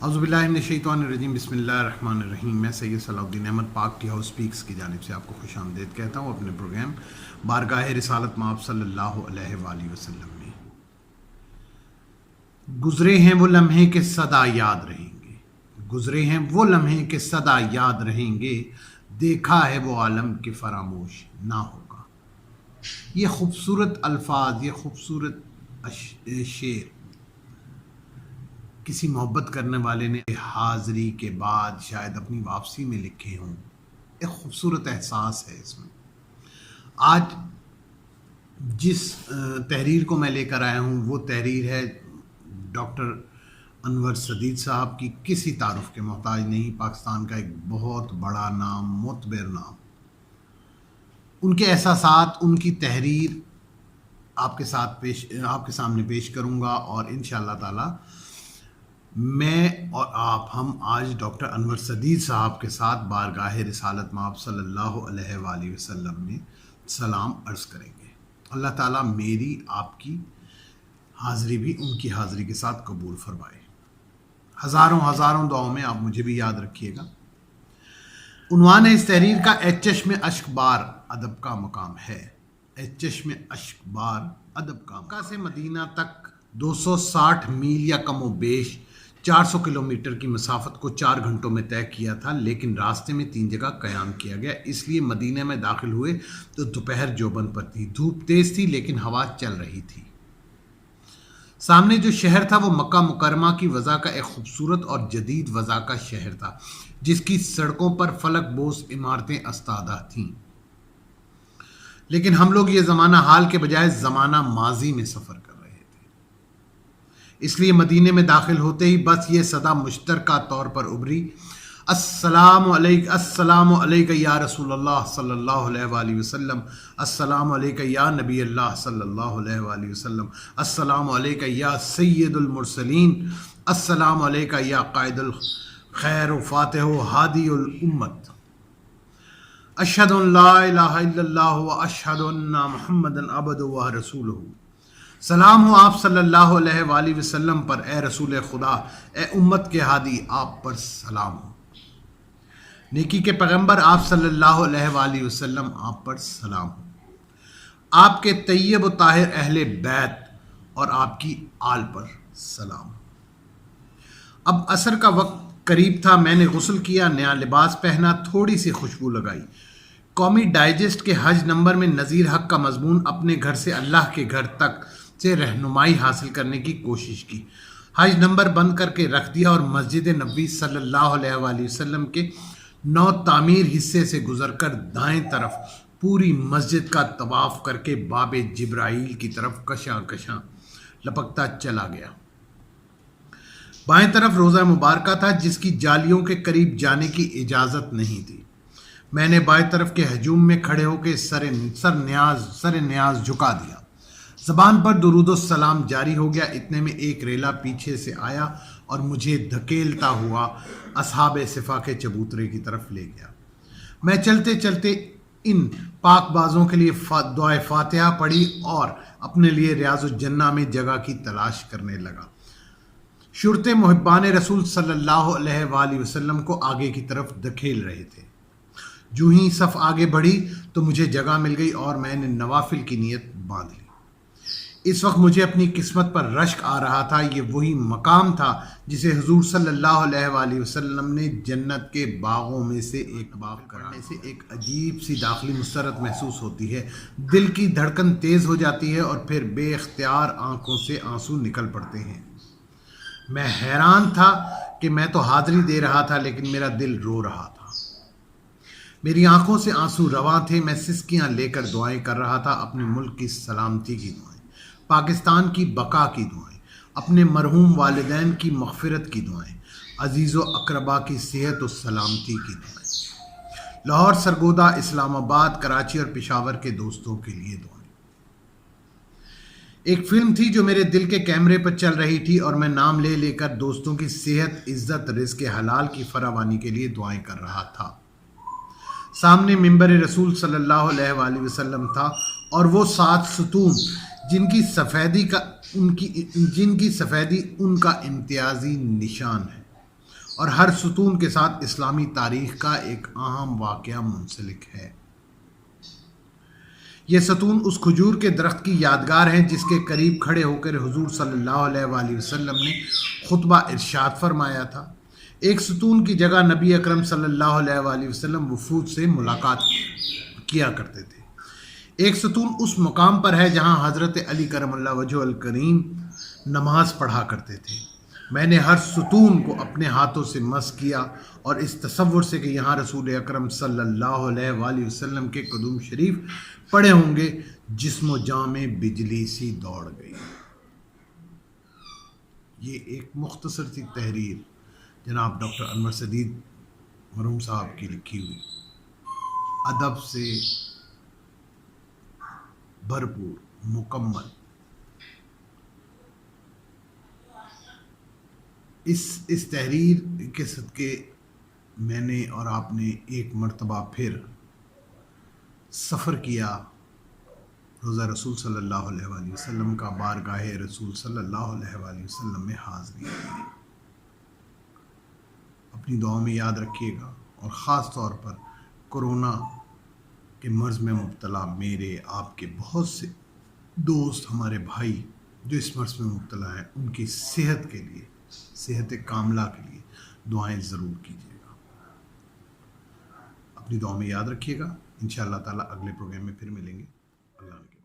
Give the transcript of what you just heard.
اعوذ باللہ من الشیطان الرجیم، بسم اللہ الرحمن الرحیم۔ میں سید صلاح الدین احمد پاک ٹی ہاؤس اسپیکس کی جانب سے آپ کو خوش آمدید کہتا ہوں اپنے پروگرام بارگاہ رسالت مآب صلی اللہ علیہ وآلہ وسلم میں۔ گزرے ہیں وہ لمحے کہ صدا یاد رہیں گے، گزرے ہیں وہ لمحے کہ صدا یاد رہیں گے، دیکھا ہے وہ عالم کہ فراموش نہ ہوگا۔ یہ خوبصورت الفاظ، یہ خوبصورت شعر کسی محبت کرنے والے نے حاضری کے بعد شاید اپنی واپسی میں لکھے ہوں۔ ایک خوبصورت احساس ہے اس میں۔ آج جس تحریر کو میں لے کر آیا ہوں وہ تحریر ہے ڈاکٹر انور سدید صاحب کی، کسی تعارف کے محتاج نہیں، پاکستان کا ایک بہت بڑا نام، معتبر نام۔ ان کے احساسات، ان کی تحریر آپ کے سامنے پیش کروں گا، اور انشاءاللہ تعالی میں اور آپ ہم آج ڈاکٹر انور سدید صاحب کے ساتھ بارگاہ رسالت مآب صلی اللہ علیہ وآلہ وسلم میں سلام عرض کریں گے۔ اللہ تعالیٰ میری آپ کی حاضری بھی ان کی حاضری کے ساتھ قبول فرمائے۔ ہزاروں دعاؤں میں آپ مجھے بھی یاد رکھیے گا۔ عنوان ہے اس تحریر کا، اے چشم اشک بار ادب کا مقام ہے۔ اے چشم اشک بار ادب کا مکہ سے مدینہ تک 260 میل یا کم و بیش 400 کلومیٹر کی مسافت کو 4 گھنٹوں میں طے کیا تھا، لیکن راستے میں 3 جگہ قیام کیا گیا۔ اس لیے مدینہ میں داخل ہوئے تو دوپہر جوبن پر تھی، دھوپ تیز تھی لیکن ہوا چل رہی تھی۔ سامنے جو شہر تھا وہ مکہ مکرمہ کی وضع کا ایک خوبصورت اور جدید وضع کا شہر تھا، جس کی سڑکوں پر فلک بوس عمارتیں استادہ تھیں۔ لیکن ہم لوگ یہ زمانہ حال کے بجائے زمانہ ماضی میں سفر کر رہے تھے، اس لیے مدینے میں داخل ہوتے ہی بس یہ صدا مشترکہ طور پر ابھری، السلام علیک یا رسول اللہ صلی اللہ علیہ وآلہ وسلم، السلام علیک یا نبی اللہ صلی اللہ علیہ وآلہ وسلم، السلام علیک یا سید المرسلین، السلام علیک یا قائد الخیر و فاتح و ہادی الامت، اشہد ان لا الہ الا اللہ و اشہد ان محمدًا عبدہ و رسولہ۔ سلام ہو آپ صلی اللہ علیہ وآلہ وسلم پر، اے رسول خدا، اے امت کے ہادی، آپ پر سلام ہو۔ نیکی کے پیغمبر آپ صلی اللہ علیہ وآلہ وسلم، آپ پر سلام ہو۔ آپ کے طیب و طاہر اہل بیت اور آپ کی آل پر سلام ہو۔ اب عصر کا وقت قریب تھا، میں نے غسل کیا، نیا لباس پہنا، تھوڑی سی خوشبو لگائی۔ قومی ڈائجسٹ کے حج نمبر میں نذیر حق کا مضمون اپنے گھر سے اللہ کے گھر تک سے رہنمائی حاصل کرنے کی کوشش کی۔ حج نمبر بند کر کے رکھ دیا اور مسجد نبوی صلی اللہ علیہ وآلہ وسلم کے نو تعمیر حصے سے گزر کر دائیں طرف پوری مسجد کا طواف کر کے باب جبرائیل کی طرف کشاں کشاں لپکتا چلا گیا۔ بائیں طرف روضہ مبارکہ تھا، جس کی جالیوں کے قریب جانے کی اجازت نہیں تھی۔ میں نے بائیں طرف کے ہجوم میں کھڑے ہو کے سر نیاز جھکا دیا۔ زبان پر درود و سلام جاری ہو گیا، اتنے میں ایک ریلا پیچھے سے آیا اور مجھے دھکیلتا ہوا اصحاب صفا کے چبوترے کی طرف لے گیا۔ میں چلتے چلتے ان پاک بازوں کے لیے دعائے فاتحہ پڑھی اور اپنے لیے ریاض الجنہ میں جگہ کی تلاش کرنے لگا۔ شرطے محبان رسول صلی اللہ علیہ وآلہ وسلم کو آگے کی طرف دھکیل رہے تھے۔ جو ہی صف آگے بڑھی تو مجھے جگہ مل گئی اور میں نے نوافل کی نیت باندھ لی۔ اس وقت مجھے اپنی قسمت پر رشک آ رہا تھا۔ یہ وہی مقام تھا جسے حضور صلی اللہ علیہ وآلہ وسلم نے جنت کے باغوں میں سے ایک باغ کرنے سے ایک عجیب سی داخلی مسرت محسوس ہوتی ہے، دل کی دھڑکن تیز ہو جاتی ہے اور پھر بے اختیار آنکھوں سے آنسو نکل پڑتے ہیں۔ میں حیران تھا کہ میں تو حاضری دے رہا تھا لیکن میرا دل رو رہا تھا، میری آنکھوں سے آنسو رواں تھے۔ میں سسکیاں لے کر دعائیں کر رہا تھا، اپنے ملک کی سلامتی کی دعائیں، پاکستان کی بقا کی دعائیں، اپنے مرحوم والدین کی مغفرت کی دعائیں، عزیز و اقربا کی صحت و سلامتی کی دعائیں، لاہور، سرگودا، اسلام آباد، کراچی اور پشاور کے دوستوں کے لیے دعائیں۔ ایک فلم تھی جو میرے دل کے کیمرے پر چل رہی تھی اور میں نام لے لے کر دوستوں کی صحت، عزت، رزق حلال کی فراوانی کے لیے دعائیں کر رہا تھا۔ سامنے منبر رسول صلی اللہ علیہ وآلہ وسلم تھا اور وہ 7 ستون جن کی سفیدی ان کا امتیازی نشان ہے۔ اور ہر ستون کے ساتھ اسلامی تاریخ کا ایک اہم واقعہ منسلک ہے۔ یہ ستون اس کھجور کے درخت کی یادگار ہیں جس کے قریب کھڑے ہو کر حضور صلی اللہ علیہ وآلہ وسلم نے خطبہ ارشاد فرمایا تھا۔ ایک ستون کی جگہ نبی اکرم صلی اللہ علیہ وآلہ وسلم وفود سے ملاقات کیا کرتے تھے۔ ایک ستون اس مقام پر ہے جہاں حضرت علی کرم اللہ وجہہ الکریم نماز پڑھا کرتے تھے۔ میں نے ہر ستون کو اپنے ہاتھوں سے مس کیا اور اس تصور سے کہ یہاں رسول اکرم صلی اللہ علیہ وآلہ وسلم کے قدم شریف پڑے ہوں گے، جسم و جاں میں بجلی سی دوڑ گئی۔ یہ ایک مختصر سی تحریر جناب ڈاکٹر انور سدید مرحوم صاحب کی لکھی ہوئی، ادب سے بھرپور، مکمل۔ اس تحریر کے صدقے میں نے اور آپ نے ایک مرتبہ پھر سفر کیا روزہ رسول صلی اللہ علیہ وآلہ وسلم کا، بارگاہ رسول صلی اللہ علیہ وآلہ وسلم میں حاضری دی۔ اپنی دعاؤں میں یاد رکھیے گا، اور خاص طور پر کورونا کے مرض میں مبتلا میرے آپ کے بہت سے دوست، ہمارے بھائی جو اس مرض میں مبتلا ہیں، ان کی صحت کے لیے، صحت کاملہ کے لیے دعائیں ضرور کیجیے گا۔ اپنی دعاؤں میں یاد رکھیے گا۔ انشاءاللہ تعالیٰ اگلے پروگرام میں پھر ملیں گے۔ اللہ حافظ۔